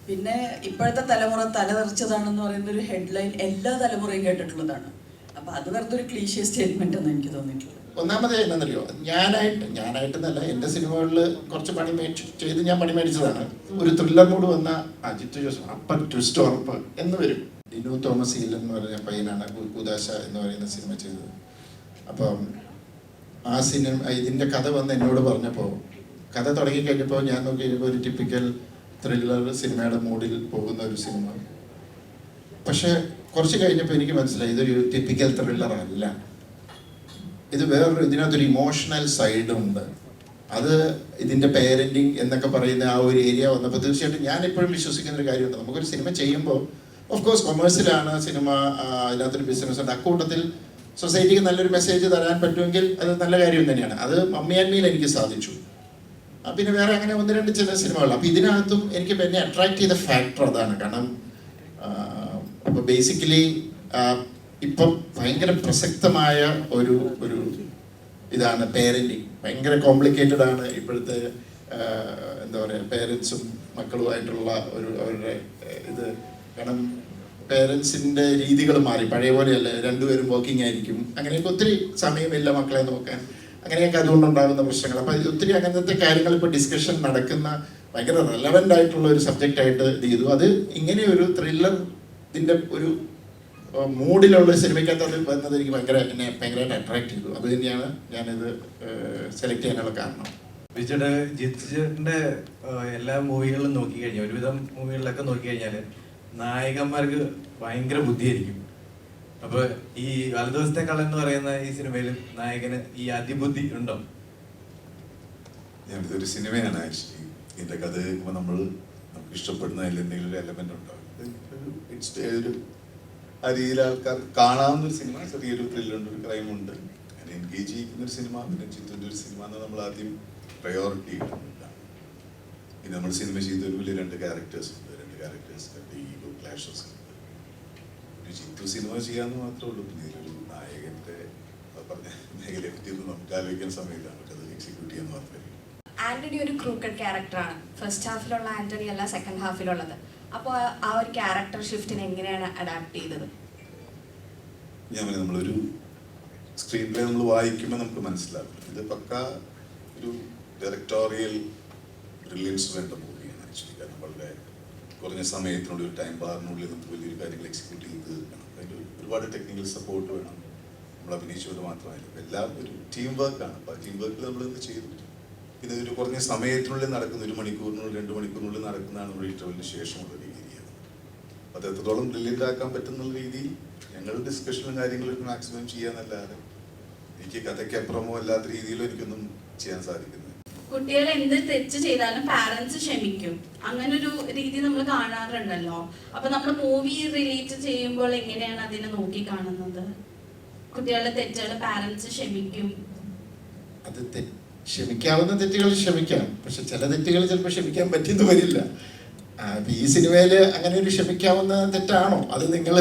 പിന്നെ ഇപ്പോഴത്തെ തലമുറ തലതെറിച്ചതാണെന്ന് പറയുന്ന ഒരു ഹെഡ്ലൈൻ എല്ലാ തലമുറയും കേട്ടിട്ടുള്ളതാണ്. അപ്പൊ അത് വെറുതെ ഒരു ക്ലീഷ്യ സ്റ്റേറ്റ്മെന്റ് എന്ന് എനിക്ക് തോന്നിയിട്ടുള്ളത്. ഒന്നാമത് എന്നറിയോ, ഞാനായിട്ടെന്നല്ല, എൻ്റെ സിനിമകളിൽ കുറച്ച് പണി ചെയ്ത് ഞാൻ പണി മേടിച്ചതാണ്. ഒരു ത്രില്ലർ മൂഡ് വന്ന അജിത്ത് ജോസഫ് അപ്പം ട്വിസ്റ്റ് ഉറപ്പ് എന്ന് വരും. ഡിനു തോമസ് ഈലൻ എന്ന് പറഞ്ഞ പയ്യനാണ് കൂദാശ എന്ന് പറയുന്ന സിനിമ ചെയ്തത്. അപ്പം ആ സിനിമ ഇതിൻ്റെ കഥ വന്ന് എന്നോട് പറഞ്ഞപ്പോൾ, കഥ തുടങ്ങിക്കഴിഞ്ഞപ്പോൾ ഞാൻ നോക്കി കഴിഞ്ഞപ്പോൾ ഒരു ടിപ്പിക്കൽ ത്രില്ലർ സിനിമയുടെ മൂഡിൽ പോകുന്ന ഒരു സിനിമ. പക്ഷെ കുറച്ച് കഴിഞ്ഞപ്പോൾ എനിക്ക് മനസ്സിലായി ഇതൊരു ടിപ്പിക്കൽ ത്രില്ലർ അല്ല, ഇത് വേറൊരു, ഇതിനകത്തൊരു ഇമോഷണൽ സൈഡുണ്ട്. അത് ഇതിൻ്റെ പേരൻറ്റിങ് എന്നൊക്കെ പറയുന്ന ആ ഒരു ഏരിയ വന്നപ്പോൾ തീർച്ചയായിട്ടും ഞാൻ എപ്പോഴും വിശ്വസിക്കുന്ന ഒരു കാര്യമുണ്ട്. നമുക്കൊരു സിനിമ ചെയ്യുമ്പോൾ ഓഫ് കോഴ്സ് കൊമേഴ്സ്യലാണ് സിനിമ, അതിനകത്തൊരു ബിസിനസ് ഉണ്ട്. അക്കൂട്ടത്തിൽ സൊസൈറ്റിക്ക് നല്ലൊരു മെസ്സേജ് തരാൻ പറ്റുമെങ്കിൽ അത് നല്ല കാര്യം തന്നെയാണ്. അത് മമ്മി ആൻഡ് മീൽ എനിക്ക് സാധിച്ചു. പിന്നെ വേറെ അങ്ങനെ ഒന്ന് രണ്ട് ചില സിനിമകൾ. അപ്പോൾ ഇതിനകത്തും എനിക്ക് എന്നെ അട്രാക്ട് ചെയ്ത ഫാക്ടർ അതാണ്. കാരണം അപ്പോൾ ബേസിക്കലി ഇപ്പം ഭയങ്കര പ്രസക്തമായ ഒരു ഇതാണ് പേരൻറ്റിങ്. ഭയങ്കര കോംപ്ലിക്കേറ്റഡ് ആണ് ഇപ്പോഴത്തെ എന്താ പറയുക, പേരൻസും മക്കളുമായിട്ടുള്ള അവരുടെ ഇത്. കാരണം പേരൻസിൻ്റെ രീതികൾ മാറി, പഴയ പോലെയല്ല, രണ്ടുപേരും വർക്കിംഗ് ആയിരിക്കും, അങ്ങനെയൊക്കെ ഒത്തിരി സമയമില്ല മക്കളെ നോക്കാൻ, അങ്ങനെയൊക്കെ അതുകൊണ്ടുണ്ടാകുന്ന പ്രശ്നങ്ങൾ. അപ്പോൾ ഒത്തിരി അങ്ങനത്തെ കാര്യങ്ങൾ ഇപ്പോൾ ഡിസ്കഷൻ നടക്കുന്ന ഭയങ്കര റെലവൻ്റ് ആയിട്ടുള്ള ഒരു സബ്ജക്റ്റായിട്ട് ഇത് ചെയ്തു. അത് ഇങ്ങനെ ഒരു ത്രില്ലർ ഇതിൻ്റെ ഒരു മൂഡിലുള്ള സിനിമയ്ക്കകത്ത് അത് വന്നത് എനിക്ക് എന്നെ ഭയങ്കരമായിട്ട് അട്രാക്ട് ചെയ്തു. അത് തന്നെയാണ് ഞാനിത് സെലക്ട് ചെയ്യാനുള്ള കാരണം. വിജയുടെ ജിത്തിന്റെ എല്ലാ മൂവികളിലും നോക്കിക്കഴിഞ്ഞാൽ, ഒരുവിധം മൂവികളിലൊക്കെ നോക്കിക്കഴിഞ്ഞാൽ നായകന്മാർക്ക് ഭയങ്കര ബുദ്ധിയായിരിക്കും. അപ്പൊ ഈ വലതുവശത്തെ കള്ളൻ എന്ന് പറയുന്ന ഈ സിനിമയിൽ നായകന് ഈ അതിബുദ്ധി ഉണ്ടോ? ഇതൊരു സിനിമയാണ് ആക്ച്വലി. ഇതിന്റെ കഥ കേൾക്കുമ്പോൾ നമുക്ക് ഇഷ്ടപ്പെടുന്ന എന്തെങ്കിലും ഒരു എലമെന്റ് ഉണ്ടാവും. ഒരു ആ രീതിയിൽ ആൾക്കാർ കാണാവുന്നൊരു സിനിമ, ചെറിയൊരു ത്രില്ലുണ്ട്, ഒരു ക്രൈമുണ്ട്, അങ്ങനെ എൻഗേജ് ചെയ്യിക്കുന്ന ഒരു സിനിമ. പിന്നെ ചിത്രൻ്റെ ഒരു സിനിമ എന്ന് നമ്മൾ ആദ്യം പ്രയോറിറ്റി ഇടുന്നുണ്ടാണ്. പിന്നെ നമ്മൾ സിനിമ ചെയ്തൊരു വലിയ രണ്ട് ക്യാരക്ടേഴ്സ് ഉണ്ട്, ഈഗോ ക്ലാഷസ് ഉണ്ട്. ഒരു ചിത്തു സിനിമ ചെയ്യാമെന്ന് മാത്രമേ ഉള്ളൂ. പിന്നെ ഇതിലൊരു നായകൻ്റെ പറഞ്ഞ മേഖലയെ പറ്റിയൊന്നും നമുക്ക് ആലോചിക്കുന്ന സമയത്താണ് നമുക്കത് എക്സിക്യൂട്ട് ചെയ്യാൻ മാത്രമേ. ആന്റണി ഒരു ക്രൂക്കഡ് ക്യാരക്ടറാണ്. ഫസ്റ്റ് ഹാഫിലുള്ള ആന്റണി അല്ല സെക്കൻഡ് ഹാഫിലുള്ളത്. അപ്പോൾ ആ ഒരു ക്യാരക്ടർ ഷിഫ്റ്റിനെ എങ്ങനെയാണ് അഡാപ്റ്റ് ചെയ്തത്? നമ്മളൊരു സ്ക്രീൻ പ്ലേ നമ്മൾ വായിക്കുമ്പോൾ നമുക്ക് മനസ്സിലാക്കും ഇത് പക്ക ഒരു ഡയറക്ടോറിയൽ ബ്രില്യൻസ് വേണ്ട മൂവിയാണ് ആക്ച്വലി. കാരണം വളരെ കുറഞ്ഞ സമയത്തിനുള്ളിൽ, ഒരു ടൈം ബാറിനുള്ളിൽ നമുക്ക് വലിയൊരു കാര്യങ്ങൾ എക്സിക്യൂട്ട് ചെയ്ത് തീർക്കണം. അതിൻ്റെ ഒരുപാട് ടെക്നിക്കൽ സപ്പോർട്ട് വേണം. നമ്മൾ അഭിനയിച്ചുകൊണ്ട് മാത്രമല്ല, എല്ലാം ഒരു ടീം വർക്കാണ്. അപ്പോൾ ആ ടീം വർക്കിൽ നമ്മളിത് ചെയ്തു. പിന്നെ ഒരു കുറഞ്ഞ സമയത്തിനുള്ളിൽ നടക്കുന്ന, 1 മണിക്കൂറിനുള്ളിൽ 2 മണിക്കൂറിനുള്ളിൽ നടക്കുന്നതാണ് നമ്മുടെ ഇൻ്റർവെല്ലിന് ശേഷമുള്ള രീതിയാണ്. അത് എത്രത്തോളം ബ്രില്യൻ്റ് ആക്കാൻ പറ്റുന്ന രീതിയിൽ ഞങ്ങൾ ഡിസ്കഷനും കാര്യങ്ങളും മാക്സിമം ചെയ്യാന്നല്ലാതെ എനിക്ക് കഥയ്ക്കപ്പുറമോ അല്ലാത്ത രീതിയിലും എനിക്കൊന്നും ചെയ്യാൻ സാധിക്കുന്നില്ല. കുട്ടികൾ എന്ത് തെറ്റ് ചെയ്താലും പാരന്റ്സ് ക്ഷമിക്കും, അങ്ങനെ ഒരു രീതി നമ്മൾ കാണാറുണ്ടല്ലോ. അപ്പൊ നമ്മൾ മൂവി റിലേറ്റ് ചെയ്യുമ്പോൾ എങ്ങനെയാണ് അതിനെ നോക്കി കാണുന്നത്? കുട്ടികളുടെ തെറ്റുകൾ പാരന്റ്സ് ക്ഷമിക്കും. അത് ക്ഷമിക്കാവുന്ന തെറ്റുകൾ ക്ഷമിക്കാം, പക്ഷെ ചില തെറ്റുകൾ ചിലപ്പോൾ ക്ഷമിക്കാൻ പറ്റിയെന്ന് വരില്ല. ഈ സിനിമയിൽ അങ്ങനെ ഒരു ക്ഷമിക്കാവുന്ന തെറ്റാണോ? അത് നിങ്ങൾ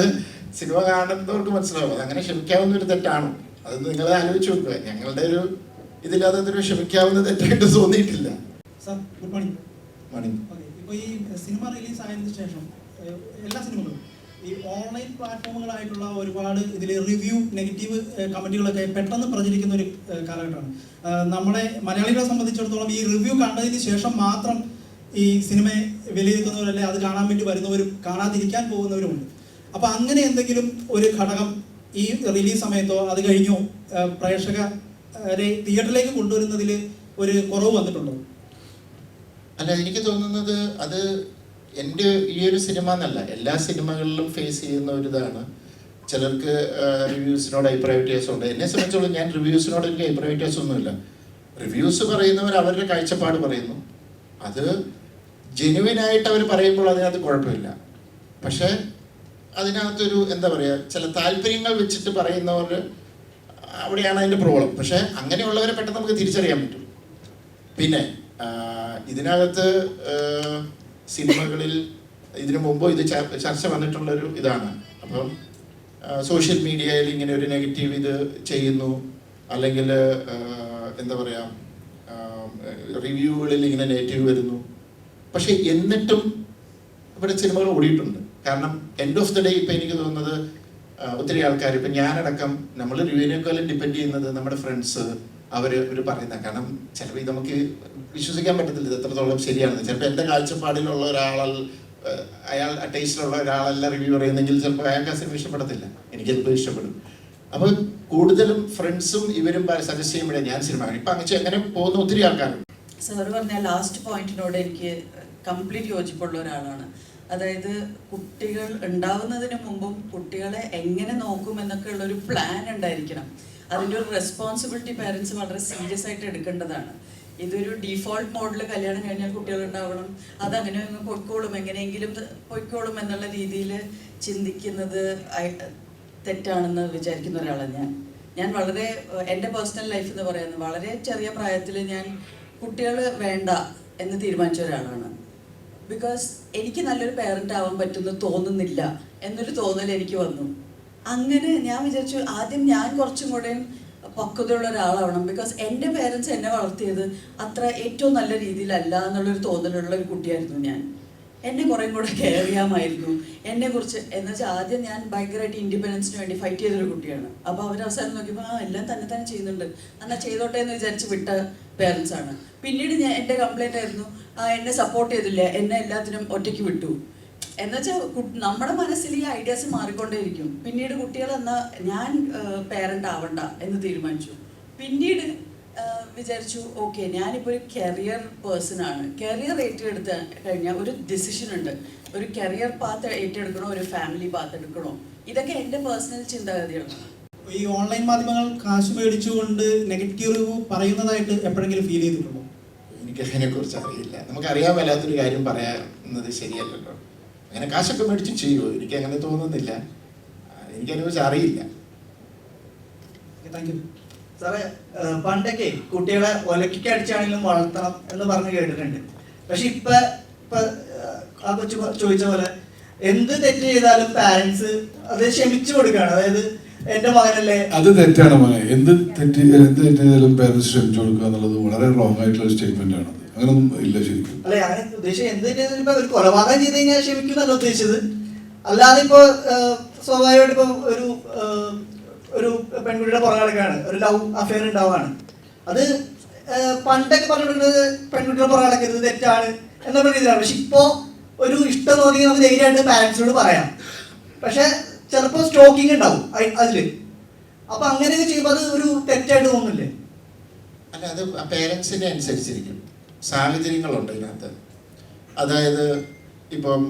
സിനിമ കാണുന്നവർക്ക് മനസ്സിലാവും. അങ്ങനെ ക്ഷമിക്കാവുന്ന ഒരു തെറ്റാണോ? അത് നിങ്ങൾ ആലോചിച്ച് നോക്കുക. ഞങ്ങളുടെ ഒരു ഇതില്ലാതെ അതൊരു ക്ഷമിക്കാവുന്ന തെറ്റായിട്ട് തോന്നിയിട്ടില്ല. Sir, good morning. മോർണിംഗ്. ഇപ്പോൾ ഈ സിനിമ റിലീസ് ആയതിനു ശേഷം എല്ലാ സിനിമകളും ഈ ഓൺലൈൻ പ്ലാറ്റ്ഫോമുകളായിട്ടുള്ള ഒരുപാട് ഇതിൽ റിവ്യൂ, നെഗറ്റീവ് കമൻറ്റുകളൊക്കെ പെട്ടെന്ന് പ്രചരിക്കുന്ന ഒരു കാലഘട്ടമാണ്. നമ്മളെ മലയാളികളെ സംബന്ധിച്ചിടത്തോളം ഈ റിവ്യൂ കണ്ടതിന് ശേഷം മാത്രം ഈ സിനിമയെ വിലയിരുത്തുന്നവരല്ലേ, അത് കാണാൻ വേണ്ടി വരുന്നവരും കാണാതിരിക്കാൻ പോകുന്നവരുമുണ്ട്. അപ്പോൾ അങ്ങനെ എന്തെങ്കിലും ഒരു ഘടകം ഈ റിലീസ് സമയത്തോ അത് കഴിഞ്ഞോ പ്രേക്ഷകരെ തിയേറ്ററിലേക്ക് കൊണ്ടുവരുന്നതിൽ ഒരു കുറവ് വന്നിട്ടുണ്ടോ? അല്ല, എനിക്ക് തോന്നുന്നത് അത് എൻ്റെ ഈ ഒരു സിനിമ എന്നല്ല, എല്ലാ സിനിമകളിലും ഫേസ് ചെയ്യുന്ന ഒരു ഇതാണ്. ചിലർക്ക് റിവ്യൂസിനോട് അഭിപ്രായ വ്യത്യാസമുണ്ട്. എന്നെ സംബന്ധിച്ചോളം ഞാൻ റിവ്യൂസിനോട് എനിക്ക് അഭിപ്രായ വ്യത്യാസമൊന്നുമില്ല. റിവ്യൂസ് പറയുന്നവർ അവരുടെ കാഴ്ചപ്പാട് പറയുന്നു, അത് ജെനുവിനായിട്ട് അവർ പറയുമ്പോൾ അതിനകത്ത് കുഴപ്പമില്ല. പക്ഷേ അതിനകത്തൊരു എന്താ പറയുക, ചില താല്പര്യങ്ങൾ വെച്ചിട്ട് പറയുന്നവർ, അവിടെയാണ് അതിൻ്റെ പ്രോബ്ലം. പക്ഷേ അങ്ങനെയുള്ളവരെ പെട്ടെന്ന് നമുക്ക് തിരിച്ചറിയാൻ പറ്റും. പിന്നെ ഇതിനകത്ത് സിനിമകളിൽ ഇതിനു മുമ്പ് ഇത് ചർച്ച വന്നിട്ടുള്ളൊരു ഇതാണ്. അപ്പം സോഷ്യൽ മീഡിയയിൽ ഇങ്ങനെ ഒരു നെഗറ്റീവ് ഇത് ചെയ്യുന്നു, അല്ലെങ്കിൽ എന്താ പറയുക, റിവ്യൂകളിൽ ഇങ്ങനെ നെഗറ്റീവ് വരുന്നു. പക്ഷെ എന്നിട്ടും ഇവിടെ സിനിമകൾ ഓടിയിട്ടുണ്ട്. കാരണം എൻഡ് ഓഫ് ദി ഡേ ഇപ്പം എനിക്ക് തോന്നുന്നത് ഒത്തിരി ആൾക്കാർ, ഇപ്പം ഞാനടക്കം, നമ്മൾ റിവ്യൂവിനേക്കാളും ഡിപ്പെൻഡ് ചെയ്യുന്നത് നമ്മുടെ ഫ്രണ്ട്സ് അവർ പറയുന്ന, കാരണം ചിലപ്പോൾ ഇത് നമുക്ക് വിശ്വസിക്കാൻ പറ്റത്തില്ല ഇത് എത്രത്തോളം ശരിയാണെന്ന്. ചിലപ്പോൾ എൻ്റെ കാഴ്ചപ്പാടിലുള്ള അയാൾ ആ ടേസ്റ്റിലുള്ള ഒരാളല്ല റിവ്യൂ പറയുന്നെങ്കിൽ ചിലപ്പോൾ അയാൾക്ക് ആ സിനിമ ഇഷ്ടപ്പെടത്തില്ല, എനിക്ക് ചിലപ്പോൾ ഇഷ്ടപ്പെടും. അപ്പോൾ കൂടുതലും ഫ്രണ്ട്സും ഇവരും സജസ്റ്റ് ചെയ്യുമ്പോഴേ ഞാൻ സിനിമ കാണും. ഇപ്പം അങ്ങനെ പോകുന്ന ഒത്തിരി ആൾക്കാരുണ്ട്. സാറ് പറഞ്ഞ ലാസ്റ്റ് പോയിന്റിനോട് എനിക്ക് കംപ്ലീറ്റ് യോജിപ്പുള്ള ഒരാളാണ്. അതായത് കുട്ടികൾ ഉണ്ടാവുന്നതിന് മുമ്പും കുട്ടികളെ എങ്ങനെ നോക്കും എന്നൊക്കെ ഉള്ളൊരു പ്ലാൻ ഉണ്ടായിരിക്കണം. അതിൻ്റെ ഒരു റെസ്പോൺസിബിലിറ്റി പാരൻസ് വളരെ സീരിയസ് ആയിട്ട് എടുക്കേണ്ടതാണ്. ഇതൊരു ഡീഫോൾട്ട് മോഡിൽ കല്യാണം കഴിഞ്ഞാൽ കുട്ടികളുണ്ടാവണം, അതങ്ങനെ പൊയ്ക്കോളും, എങ്ങനെയെങ്കിലും പൊയ്ക്കോളും എന്നുള്ള രീതിയിൽ ചിന്തിക്കുന്നത് തെറ്റാണെന്ന് വിചാരിക്കുന്ന ഒരാളാണ് ഞാൻ വളരെ എൻ്റെ പേഴ്സണൽ ലൈഫ് എന്ന് പറയുന്നത് വളരെ ചെറിയ പ്രായത്തിൽ ഞാൻ കുട്ടികൾ വേണ്ട എന്ന് തീരുമാനിച്ച ഒരാളാണ്. ബിക്കോസ് എനിക്ക് നല്ലൊരു പേരൻ്റ് ആവാൻ പറ്റുമെന്ന് തോന്നുന്നില്ല എന്നൊരു തോന്നൽ എനിക്ക് വന്നു. അങ്ങനെ ഞാൻ വിചാരിച്ചു ആദ്യം ഞാൻ കുറച്ചും കൂടെയും പക്വതയുള്ള ഒരാളാവണം. ബിക്കോസ് എൻ്റെ പേരൻസ് എന്നെ വളർത്തിയത് അത്ര ഏറ്റവും നല്ല രീതിയിലല്ല എന്നുള്ളൊരു തോന്നലുള്ള ഒരു കുട്ടിയായിരുന്നു ഞാൻ. എന്നെ കുറേ കൂടെ കെയർ ചെയ്യാമായിരുന്നു എന്നെക്കുറിച്ച്. എന്ന് വെച്ചാൽ ആദ്യം ഞാൻ ഭയങ്കരമായിട്ട് ഇൻഡിപെൻഡൻസിന് വേണ്ടി ഫൈറ്റ് ചെയ്തൊരു കുട്ടിയാണ്. അപ്പോൾ അവർ അവസാനം നോക്കിയപ്പോൾ എല്ലാം തന്നെ ചെയ്യുന്നുണ്ട്, എന്നാൽ ചെയ്തോട്ടെ എന്ന് വിചാരിച്ച് വിട്ട പേരൻസാണ്. പിന്നീട് എൻ്റെ കംപ്ലൈൻ്റ് ആയിരുന്നു എന്നെ സപ്പോർട്ട് ചെയ്തില്ല, എന്നെ എല്ലാത്തിനും ഒറ്റയ്ക്ക് വിട്ടു. എന്നുവെച്ചാൽ നമ്മുടെ മനസ്സിൽ ഈ ഐഡിയാസ് മാറിക്കൊണ്ടേയിരിക്കും. പിന്നീട് കുട്ടികൾ എന്നാൽ ഞാൻ പേരൻ്റ് ആവണ്ട എന്ന് തീരുമാനിച്ചു. പിന്നീട് വിചാരിച്ചു ഓക്കെ ഞാനിപ്പോൾ ഒരു കരിയർ പേഴ്സണാണ്. കരിയർ ഏറ്റെടുത്ത് കഴിഞ്ഞാൽ ഒരു ഡിസിഷൻ ഉണ്ട്, ഒരു കരിയർ പാത്ത് ഏറ്റെടുക്കണോ ഒരു ഫാമിലി പാത്ത് എടുക്കണോ. ഇതൊക്കെ എൻ്റെ പേഴ്സണൽ ചിന്താഗതിയാണ്. ഈ ഓൺലൈൻ മാധ്യമങ്ങൾ കാശ് മേടിച്ചുകൊണ്ട് നെഗറ്റീവ് റിവ്യൂ പറയുന്നതായിട്ട് എപ്പോഴെങ്കിലും ഫീൽ ചെയ്തിട്ടുണ്ടോ? എനിക്കതിനെക്കുറിച്ച് അറിയില്ല. നമുക്കറിയാൻ മേലാത്തൊരു കാര്യം പറയുന്നത് ശരിയല്ലല്ലോ. അങ്ങനെ കാശൊക്കെ മേടിച്ച് ചെയ്യുമോ? എനിക്ക് അങ്ങനെ തോന്നുന്നില്ല. എനിക്കതിനെക്കുറിച്ച് അറിയില്ല. താങ്ക് യു സാറേ. പണ്ടൊക്കെ കുട്ടികളെ ഒലക്കിക്ക് അടിച്ചാണെങ്കിലും വളർത്തണം എന്ന് പറഞ്ഞ് കേട്ടിട്ടുണ്ട്. പക്ഷെ ഇപ്പൊ ആ കൊച്ചു ചോദിച്ച പോലെ എന്ത് തെറ്റ് ചെയ്താലും പാരന്റ്സ് അത് ക്ഷമിച്ചു കൊടുക്കുകയാണ്. അതായത് എന്റെ മകനല്ലേ. അത് തെറ്റാണ് മോനെ. എന്ത് തെറ്റ് ചെയ്താലും പാരന്റ്സ് ക്ഷമിച്ചു കൊടുക്കുക എന്നുള്ളത് വളരെ റോങ് ആയിട്ടുള്ള സ്റ്റേറ്റ്മെന്റ് ആണ്. അങ്ങനൊന്നും ഇല്ല ശരിക്കും. അല്ലെ അങ്ങനെ ഉദ്ദേശിച്ചത് എന്ത് തെറ്റ് ഇപ്പൊ ഒരു കൊലപാതകം ചെയ്ത് കഴിഞ്ഞാൽ ക്ഷമിക്കുന്നല്ല ഉദ്ദേശിച്ചത്. അല്ലാതെ ഇപ്പൊ സ്വാഭാവികമായിട്ട് ഇപ്പൊ ഒരു പെൺകുട്ടിയുടെ പുറകെടുക്കാണ്, ഒരു ലവ് അഫെയർ ഉണ്ടാവുകയാണ്. അത് പണ്ടൊക്കെ പറഞ്ഞിട്ടുള്ളത് പെൺകുട്ടിയുടെ പുറകെടുക്കരുത്, തെറ്റാണ് എന്നുള്ള രീതിയിലാണ്. പക്ഷെ ഇപ്പോ ഒരു ഇഷ്ടം തോന്നി നമുക്ക് ധൈര്യമായിട്ട് പാരന്റ്സിനോട് പറയാം. പക്ഷെ ചിലപ്പോൾ സ്റ്റോക്കിംഗ് ഉണ്ടാവും അതില്. അപ്പൊ അങ്ങനെയൊക്കെ ചെയ്യുമ്പോൾ അത് ഒരു തെറ്റായിട്ട് തോന്നുന്നില്ലേ? അല്ല, അത് പേരൻസിനെ അനുസരിച്ചിരിക്കും. സാഹചര്യങ്ങളുണ്ട് ഇതിനകത്ത്. അതായത് ഇപ്പം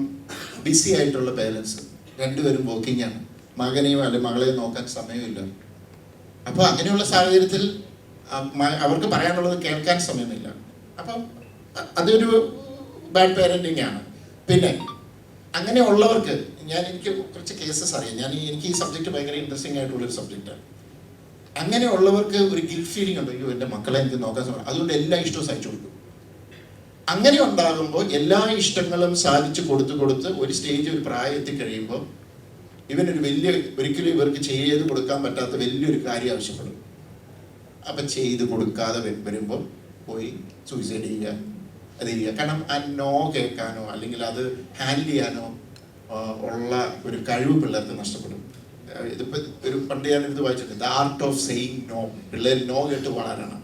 ബിസി ആയിട്ടുള്ള പേരൻസ് രണ്ടുപേരും വർക്കിംഗ് ആണ്, മകനെയും അല്ലെങ്കിൽ മകളെയും നോക്കാൻ സമയമില്ല. അപ്പോൾ അങ്ങനെയുള്ള സാഹചര്യത്തിൽ അവർക്ക് പറയാനുള്ളത് കേൾക്കാൻ സമയമില്ല. അപ്പം അതൊരു ബാഡ് പേരൻറ്റിങ് ആണ്. പിന്നെ അങ്ങനെയുള്ളവർക്ക് എനിക്ക് കുറച്ച് കേസസ് അറിയാം. എനിക്ക് ഈ സബ്ജക്റ്റ് ഭയങ്കര ഇൻട്രസ്റ്റിംഗ് ആയിട്ടുള്ളൊരു സബ്ജക്റ്റാണ്. അങ്ങനെയുള്ളവർക്ക് ഒരു ഗിൽറ്റ് ഫീലിംഗ് ഉണ്ട്, അയ്യോ എൻ്റെ മക്കളെ എനിക്ക് നോക്കാൻ സമയം, അതുകൊണ്ട് എല്ലാ ഇഷ്ടവും സഹിച്ചു കൊടുക്കും. അങ്ങനെ ഉണ്ടാകുമ്പോൾ എല്ലാ ഇഷ്ടങ്ങളും സാധിച്ചു കൊടുത്ത് ഒരു സ്റ്റേജ്, ഒരു പ്രായം എത്തിക്കഴിയുമ്പോൾ ഇവനൊരു ഒരിക്കലും ഇവർക്ക് ചെയ്ത് കൊടുക്കാൻ പറ്റാത്ത വലിയൊരു കാര്യം ആവശ്യപ്പെടും. അപ്പം ചെയ്ത് കൊടുക്കാതെ വരുമ്പോൾ പോയി സൂയിസൈഡ് ചെയ്യുക, അത് ചെയ്യുക. കാരണം ആ നോ കേൾക്കാനോ അല്ലെങ്കിൽ അത് ഹാൻഡിൽ ചെയ്യാനോ ഉള്ള ഒരു കഴിവ് പിള്ളേർക്ക് നഷ്ടപ്പെടും. ഇതിപ്പോൾ ഒരു പണ്ട് ഞാനിത് വായിച്ചിട്ടുണ്ട്, the art of saying no. പിള്ളേർ നോ കേട്ട് വളരണം.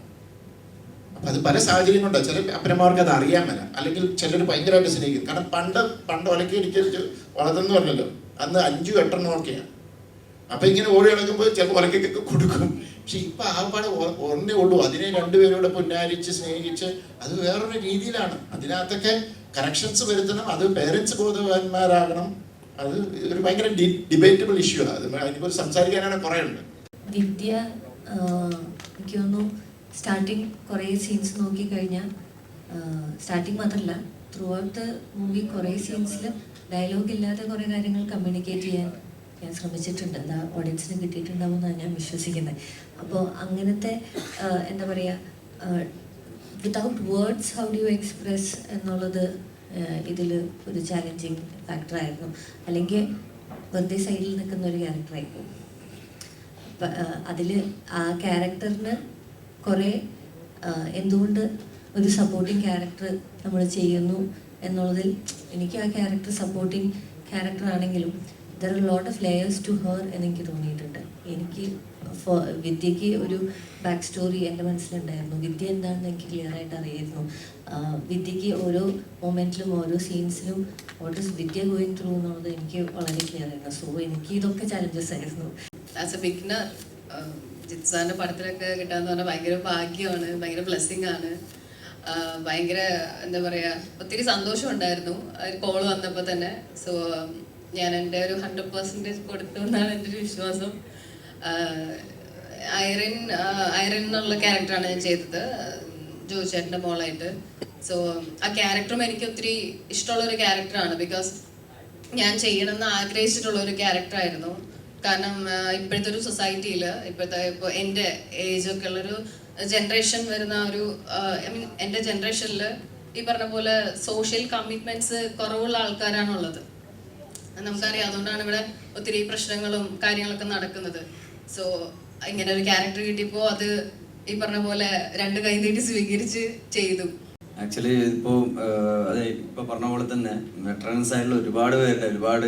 അപ്പം അത് പല സാഹചര്യം കൊണ്ടാണ്. ചില അപ്പനമാർക്ക് അത് അറിയാൻ വരാം, അല്ലെങ്കിൽ ചിലർ ഭയങ്കരമായിട്ട് സ്നേഹിക്കും. കാരണം പണ്ട് ഒലക്കി അടിച്ച് വളർന്നെന്ന് പറഞ്ഞല്ലോ, അന്ന് 5-8 ഒക്കെയാണ്. അപ്പം ഇങ്ങനെ ഓടി നടക്കുമ്പോൾ ചിലപ്പോൾ ഒലക്കൊക്കെ കൊടുക്കും. പക്ഷെ ഇപ്പം ആകപ്പാടെ ഒന്നേ ഉള്ളൂ. അതിനെ രണ്ടുപേരോടെ പുന്നാരിച്ച് സ്നേഹിച്ച് അത് വേറൊരു രീതിയിലാണ്. അതിനകത്തൊക്കെ കണക്ഷൻസ് വരുത്തണം. അത് പേരൻസ് ബോധവാന്മാരാകണം. അത് ഒരു ഭയങ്കര ഡിബേറ്റബിൾ ഇഷ്യൂ ആണ്. അത് അതിനെക്കുറിച്ച് സംസാരിക്കാനാണ് കുറേ ഉണ്ട്. വിദ്യ എനിക്ക് തോന്നുന്നു സ്റ്റാർട്ടിങ് കുറേ സീൻസ് നോക്കിക്കഴിഞ്ഞാൽ, സ്റ്റാർട്ടിങ് മാത്രമല്ല ത്രൂ ഔട്ട് ദ മൂവി കുറേ സീൻസിൽ ഡയലോഗ് ഇല്ലാതെ കുറേ കാര്യങ്ങൾ കമ്മ്യൂണിക്കേറ്റ് ചെയ്യാൻ ഞാൻ ശ്രമിച്ചിട്ടുണ്ട്. അത് ഓഡിയൻസിന് കിട്ടിയിട്ടുണ്ടാവുമെന്നാണ് ഞാൻ വിശ്വസിക്കുന്നത്. അപ്പോൾ അങ്ങനത്തെ എന്താ പറയുക, without words how do you express എന്നുള്ളത് ഇതിൽ ഒരു ചാലഞ്ചിങ് ഫാക്ടറായിരുന്നു. അല്ലെങ്കിൽ വെറുതെ സൈഡിൽ നിൽക്കുന്ന ഒരു ക്യാരക്ടറായിരുന്നു. അതിൽ ആ ക്യാരക്ടറിന് കുറേ എന്തുകൊണ്ട് ഒരു സപ്പോർട്ടിങ് ക്യാരക്ടർ നമ്മൾ ചെയ്യുന്നു എന്നുള്ളതിൽ എനിക്ക് ആ ക്യാരക്ടർ സപ്പോർട്ടിങ് ക്യാരക്ടർ ആണെങ്കിലും there are lot of layers to her എന്നെനിക്ക് തോന്നിയിട്ടുണ്ട്. എനിക്ക് വിദ്യയ്ക്ക് ഒരു ബാക്ക് സ്റ്റോറി എൻ്റെ മനസ്സിലുണ്ടായിരുന്നു. വിദ്യ എന്താണെന്ന് എനിക്ക് ക്ലിയർ ആയിട്ട് അറിയായിരുന്നു. വിദ്യയ്ക്ക് ഓരോ മൊമെൻറ്റിലും ഓരോ സീൻസിലും what is Vidya going through എന്നുള്ളത് എനിക്ക് വളരെ ക്ലിയർ ആയിരുന്നു. സോ എനിക്ക് ഇതൊക്കെ ചലഞ്ചസ് ആയിരുന്നു. ആസ് എ ബിഗിനർ ജിത്ത് സാറിൻ്റെ പടത്തിലൊക്കെ കിട്ടാന്ന് പറഞ്ഞാൽ ഭയങ്കര ഭാഗ്യമാണ്, ഭയങ്കര ബ്ലെസ്സിങ് ആണ്. ഭയങ്കര എന്താ പറയുക, ഒത്തിരി സന്തോഷം ഉണ്ടായിരുന്നു ഒരു കോൾ വന്നപ്പോൾ തന്നെ. സോ ഞാൻ എൻ്റെ ഒരു 100% കൊടുത്തു എന്നാണ് എൻ്റെ ഒരു വിശ്വാസം. ഐറിൻ എന്നുള്ള ക്യാരക്ടറാണ് ഞാൻ ചെയ്തത്, ജോജു ചേട്ടൻ്റെ മോളായിട്ട്. സോ ആ ക്യാരക്ടറും എനിക്ക് ഒത്തിരി ഇഷ്ടമുള്ളൊരു ക്യാരക്ടറാണ്. ബിക്കോസ് ഞാൻ ചെയ്യണമെന്ന് ആഗ്രഹിച്ചിട്ടുള്ള ഒരു ക്യാരക്ടറായിരുന്നു. കാരണം ഇപ്പോഴത്തെ ഒരു സൊസൈറ്റിയിൽ ഇപ്പോൾ എൻ്റെ ഏജൊക്കെ ഉള്ളൊരു ജനറേഷൻ വരുന്ന ഒരു ഐ മീൻ എൻ്റെ ജനറേഷനിൽ ഈ പറഞ്ഞ പോലെ സോഷ്യൽ കമ്മിറ്റ്മെൻറ്റ്സ് കുറവുള്ള ആൾക്കാരാണുള്ളത്. നമുക്കറിയാം. അതുകൊണ്ടാണ് ഇവിടെ ഒത്തിരി പ്രശ്നങ്ങളും കാര്യങ്ങളൊക്കെ നടക്കുന്നത്. സോ ഇങ്ങനെ ഒരു ക്യാരക്ടർ കിട്ടിയപ്പോൾ അത് ഈ പറഞ്ഞ പോലെ 2 കൈ നീട്ടി സ്വീകരിച്ച് ചെയ്തു. ആക്ച്വലി ഇപ്പോൾ അതെ ഇപ്പോൾ പറഞ്ഞ പോലെ തന്നെ വെറ്ററൻസ് ആയിട്ടുള്ള ഒരുപാട് പേരുടെ ഒരുപാട്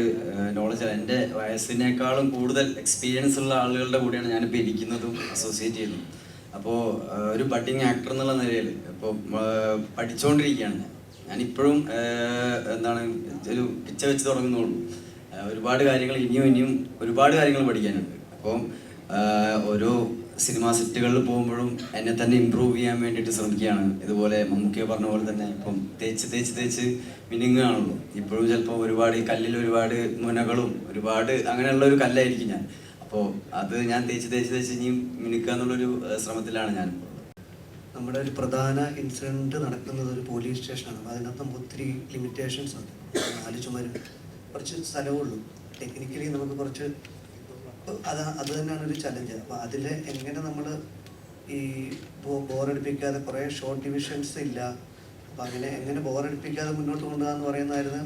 നോളജ്, എൻ്റെ വയസ്സിനേക്കാളും കൂടുതൽ എക്സ്പീരിയൻസ് ഉള്ള ആളുകളുടെ കൂടെയാണ് ഞാനിപ്പോൾ ഇരിക്കുന്നതും അസോസിയേറ്റ് ചെയ്യുന്നതും. അപ്പോൾ ഒരു ബഡ്ഡിങ് ആക്ടർ എന്നുള്ള നിലയിൽ ഇപ്പോൾ പഠിച്ചുകൊണ്ടിരിക്കുകയാണ് ഞാനിപ്പോഴും. എന്താണ് ഒരു പിച്ച വെച്ച് തുടങ്ങുന്നുള്ളൂ. ഒരുപാട് കാര്യങ്ങൾ ഇനിയും ഒരുപാട് കാര്യങ്ങൾ പഠിക്കാനുണ്ട്. അപ്പം ഓരോ സിനിമാ സെറ്റുകളിൽ പോകുമ്പോഴും എന്നെ തന്നെ ഇമ്പ്രൂവ് ചെയ്യാൻ വേണ്ടിയിട്ട് ശ്രമിക്കുകയാണ്. ഇതുപോലെ മമ്മൂക്ക പറഞ്ഞ പോലെ തന്നെ ഇപ്പം തേച്ച് മിനുങ്ങുകയാണല്ലോ. ഇപ്പോഴും ചിലപ്പോൾ ഒരുപാട് ഈ കല്ലിൽ ഒരുപാട് മുനകളും ഒരുപാട് അങ്ങനെയുള്ള ഒരു കല്ലായിരിക്കും ഞാൻ. അപ്പോൾ അത് ഞാൻ തേച്ച് ഇനിയും മിനുക്കുക എന്നുള്ളൊരു ശ്രമത്തിലാണ് ഞാനിപ്പോൾ. നമ്മുടെ ഒരു പ്രധാന ഇൻസിഡൻറ്റ് നടക്കുന്നത് ഒരു പോലീസ് സ്റ്റേഷനാണ്. അതിനകത്ത് നമുക്ക് ഒത്തിരി ലിമിറ്റേഷൻസ് ഉണ്ട്. 4 ചുമരും കുറച്ച് സ്ഥലമേ ഉള്ളൂ. ടെക്നിക്കലി നമുക്ക് കുറച്ച് അത് തന്നെയാണ് ഒരു ചലഞ്ച്. അപ്പോൾ അതിൽ എങ്ങനെ നമ്മൾ ഈ ബോറടിപ്പിക്കാതെ, കുറേ ഷോർട്ട് ഡിവിഷൻസ് ഇല്ല, അപ്പോൾ അങ്ങനെ എങ്ങനെ ബോറടിപ്പിക്കാതെ മുന്നോട്ട് കൊണ്ടുപോകാമെന്ന് പറയുന്നതായിരുന്നു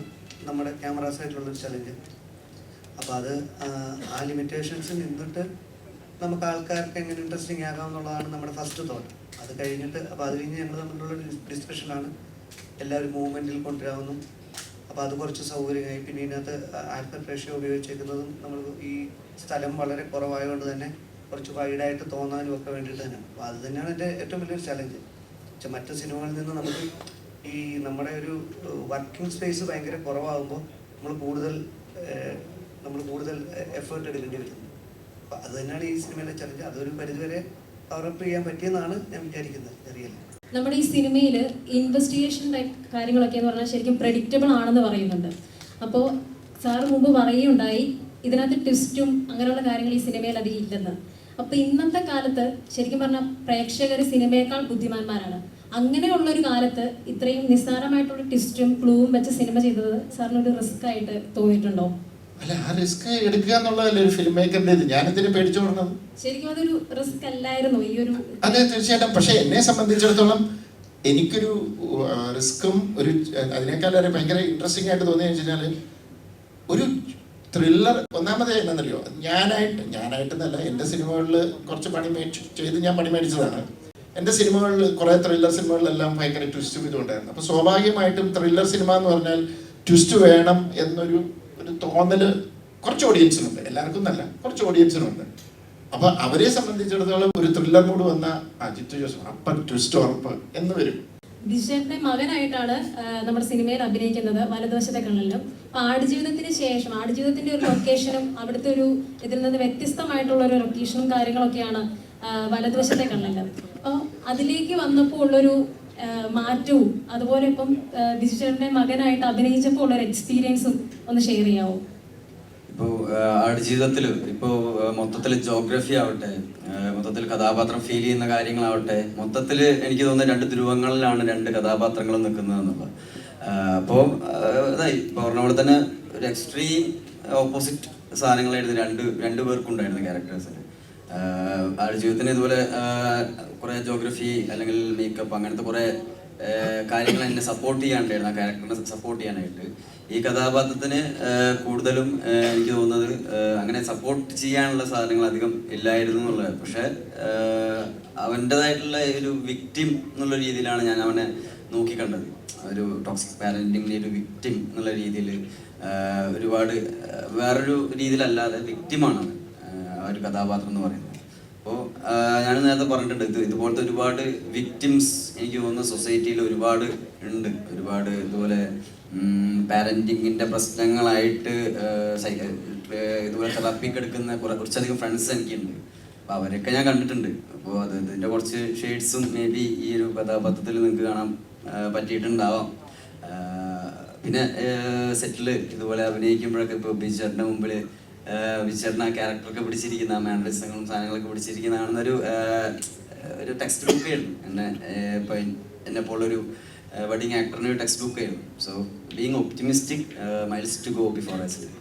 നമ്മുടെ ക്യാമറാസായിട്ടുള്ളൊരു ചലഞ്ച്. അപ്പോൾ അത് ആ ലിമിറ്റേഷൻസ് നിന്നിട്ട് നമുക്ക് ആൾക്കാർക്ക് എങ്ങനെ ഇൻട്രസ്റ്റിംഗ് ആകാമെന്നുള്ളതാണ് നമ്മുടെ ഫസ്റ്റ് തോട്ട്. അത് കഴിഞ്ഞിട്ട് അപ്പോൾ അത് കഴിഞ്ഞ് ഞങ്ങൾ തമ്മിലുള്ള ഡിസ്കഷനാണ് എല്ലാവരും മൂവ്മെൻറ്റിൽ കൊണ്ടുവരാവുന്നു. അപ്പോൾ അത് കുറച്ച് സൗകര്യമായി. പിന്നെ ഇതിനകത്ത് ആൽഫറ്റ് റേഷ്യോ ഉപയോഗിച്ചേക്കുന്നതും നമ്മൾ ഈ സ്ഥലം വളരെ കുറവായതുകൊണ്ട് തന്നെ കുറച്ച് വൈഡായിട്ട് തോന്നാനും ഒക്കെ വേണ്ടിയിട്ട് തന്നെയാണ്. അപ്പോൾ അത് തന്നെയാണ് എൻ്റെ ഏറ്റവും വലിയൊരു ചലഞ്ച്. മറ്റ് സിനിമകളിൽ നിന്ന് നമുക്ക് ഈ നമ്മുടെ ഒരു വർക്കിംഗ് സ്പേസ് ഭയങ്കര കുറവാകുമ്പോൾ നമ്മൾ കൂടുതൽ എഫേർട്ട് എടുക്കേണ്ടി വരുന്നു. അപ്പോൾ അത് തന്നെയാണ് ഈ സിനിമയിലെ ചലഞ്ച്. അതൊരു പരിധിവരെ കവറപ്പ് ചെയ്യാൻ പറ്റിയെന്നാണ് ഞാൻ വിചാരിക്കുന്നത്. അറിയില്ല, നമ്മുടെ ഈ സിനിമയിൽ ഇൻവെസ്റ്റിഗേഷൻ ടൈപ്പ് കാര്യങ്ങളൊക്കെ എന്ന് പറഞ്ഞാൽ ശരിക്കും പ്രെഡിക്റ്റബിൾ ആണെന്ന് പറയുന്നുണ്ട്. അപ്പോൾ സാറ് മുമ്പ് പറയുകയുണ്ടായി ഇതിനകത്ത് ട്വിസ്റ്റും അങ്ങനെയുള്ള കാര്യങ്ങൾ ഈ സിനിമയിൽ അധികം ഇല്ലെന്ന്. അപ്പോൾ ഇന്നത്തെ കാലത്ത് ശരിക്കും പറഞ്ഞാൽ പ്രേക്ഷകർ സിനിമയേക്കാൾ ബുദ്ധിമാന്മാരാണ്. അങ്ങനെയുള്ളൊരു കാലത്ത് ഇത്രയും നിസ്സാരമായിട്ടുള്ള ട്വിസ്റ്റും ക്ലൂവും വെച്ച് സിനിമ ചെയ്തത് സാറിനൊരു റിസ്ക് ആയിട്ട് തോന്നിയിട്ടുണ്ടോ? അല്ല, ആ റിസ്ക് എടുക്കുക എന്നുള്ളതല്ലേ ഒരു ഫിലിം മേക്കറിന്റെ ഇത്. ഞാനെന്തിനു പേടിച്ചോടണം? ശരിക്കും അതൊരു റിസ്ക് അല്ലായിരുന്നു ഈ ഒരു? അതെ, തീർച്ചയായിട്ടും. പക്ഷെ എന്നെ സംബന്ധിച്ചിടത്തോളം എനിക്കൊരു റിസ്ക്കും ഒരു അതിനേക്കാളേറെ ഭയങ്കര ഇൻട്രസ്റ്റിംഗ് ആയിട്ട് തോന്നിയെന്ന് വെച്ച് കഴിഞ്ഞാൽ ഒരു ത്രില്ലർ. ഒന്നാമത് എന്നറിയോ, ഞാനായിട്ടെന്നല്ല, എൻ്റെ സിനിമകളിൽ കുറച്ച് ചെയ്ത് ഞാൻ പണി മേടിച്ചതാണ്. എൻ്റെ സിനിമകളിൽ കുറേ ത്രില്ലർ സിനിമകളിലെല്ലാം ഭയങ്കര ട്വിസ്റ്റും ഇതുണ്ടായിരുന്നു. അപ്പോൾ സ്വാഭാവികമായിട്ടും ത്രില്ലർ സിനിമ എന്ന് പറഞ്ഞാൽ ട്വിസ്റ്റ് വേണം എന്നൊരു തോന്നൽ കുറച്ച് ഓഡിയൻസിനുണ്ട്. എല്ലാവർക്കും നല്ല കുറച്ച് ഓഡിയൻസിനുണ്ട്. അപ്പോൾ അവരെ സംബന്ധിച്ചിടത്തോളം ഒരു ത്രില്ലർ മൂഡ് വന്ന ജിത്തു ജോസഫ് അപ്പം ട്വിസ്റ്റ് ഉറപ്പ് എന്ന് വരും. ദിശയുടെ മകനായിട്ടാണ് നമ്മുടെ സിനിമയിൽ അഭിനയിക്കുന്നത് വലതുവശത്തെ കണ്ണിലും. ആടുജീവിതത്തിന് ശേഷം ആടുജീവിതത്തിന്റെ ഒരു ലൊക്കേഷനും അവിടുത്തെ ഒരു ഇതിൽ നിന്ന് വ്യത്യസ്തമായിട്ടുള്ള ഒരു ലൊക്കേഷനും കാര്യങ്ങളൊക്കെയാണ് വലതുവശത്തെ കണ്ണിലും. അപ്പോൾ അതിലേക്ക് വന്നപ്പോൾ ഉള്ളൊരു മാറ്റവും അതുപോലെ ഇപ്പം ദിശയുടെ മകനായിട്ട് അഭിനയിച്ചപ്പോൾ ഉള്ളൊരു എക്സ്പീരിയൻസും ഒന്ന് ഷെയർ ചെയ്യാവോ? ഇപ്പോൾ ആടുജീവിതത്തിൽ ഇപ്പോൾ മൊത്തത്തിൽ ജോഗ്രഫി ആവട്ടെ, മൊത്തത്തിൽ കഥാപാത്രം ഫീൽ ചെയ്യുന്ന കാര്യങ്ങളാവട്ടെ, മൊത്തത്തിൽ എനിക്ക് തോന്നുന്നത് 2 ധ്രുവങ്ങളിലാണ് 2 കഥാപാത്രങ്ങളും നിൽക്കുന്നത് എന്നുള്ളത്. അപ്പോൾ അതായി ഇപ്പോൾ പറഞ്ഞ പോലെ തന്നെ ഒരു എക്സ്ട്രീം ഓപ്പോസിറ്റ് സാധനങ്ങളായിരുന്നു രണ്ട് പേർക്കുണ്ടായിരുന്നു ക്യാരക്ടേഴ്സിന്. ആടുജീവിതത്തിന് ഇതുപോലെ കുറേ ജോഗ്രഫി അല്ലെങ്കിൽ മേക്കപ്പ് അങ്ങനത്തെ കുറേ കാര്യങ്ങൾ എന്നെ സപ്പോർട്ട് ചെയ്യാണ്ടായിരുന്നു, ആ ക്യാരക്ടറിനെ സപ്പോർട്ട് ചെയ്യാനായിട്ട്. ഈ കഥാപാത്രത്തിന് കൂടുതലും എനിക്ക് തോന്നുന്നത് അങ്ങനെ സപ്പോർട്ട് ചെയ്യാനുള്ള സാധനങ്ങൾ അധികം ഇല്ലായിരുന്നു എന്നുള്ളത്. പക്ഷെ അവൻ്റെതായിട്ടുള്ള ഒരു വിക്ടിം എന്നുള്ള രീതിയിലാണ് ഞാൻ അവനെ നോക്കിക്കണ്ടത്. ഒരു ടോക്സിക് പാരൻറ്റിങ്ങിൻ്റെ ഒരു വിക്ടിം എന്നുള്ള രീതിയിൽ ഒരുപാട് വേറൊരു രീതിയിലല്ലാതെ വിക്ടിമാണ് ആ ഒരു കഥാപാത്രം എന്ന് പറയുന്നത്. അപ്പോൾ ഞാൻ നേരത്തെ പറഞ്ഞിട്ടുണ്ട്, ഇതുപോലത്തെ ഒരുപാട് വിക്ടിംസ് എനിക്ക് തോന്നുന്ന സൊസൈറ്റിയിൽ ഒരുപാട് ഉണ്ട്. ഒരുപാട് ഇതുപോലെ പാരൻറ്റിങ്ങിൻ്റെ പ്രശ്നങ്ങളായിട്ട് ഇതുപോലെ തെറാപ്പിക്ക് എടുക്കുന്ന കുറച്ചധികം ഫ്രണ്ട്സ് എനിക്കുണ്ട്. അപ്പോൾ അവരൊക്കെ ഞാൻ കണ്ടിട്ടുണ്ട്. അപ്പോൾ ഇതിൻ്റെ കുറച്ച് ഷെയ്ഡ്സും മേ ബി ഈ ഒരു കഥാപാത്രത്തിൽ നിങ്ങൾക്ക് കാണാൻ പറ്റിയിട്ടുണ്ടാവാം. പിന്നെ സെറ്റിൽ ഇതുപോലെ അഭിനയിക്കുമ്പോഴൊക്കെ ഇപ്പോൾ ബിജുചേട്ടൻ്റെ മുമ്പിൽ ബിജുചേട്ടൻ ആ ക്യാരക്ടറൊക്കെ പിടിച്ചിരിക്കുന്ന ആ മാനറിസങ്ങളും സാധനങ്ങളൊക്കെ പിടിച്ചിരിക്കുന്നതാണെന്നൊരു ഒരു ടെക്സ്റ്റ് ബുക്ക് ആയിരുന്നു ഇപ്പോൾ എന്നെപ്പോലൊരു വെഡിങ് ആക്ടറിന് ഒരു ടെക്സ്റ്റ് ബുക്ക് ആയിരുന്നു. So being optimistic miles to go before I sleep.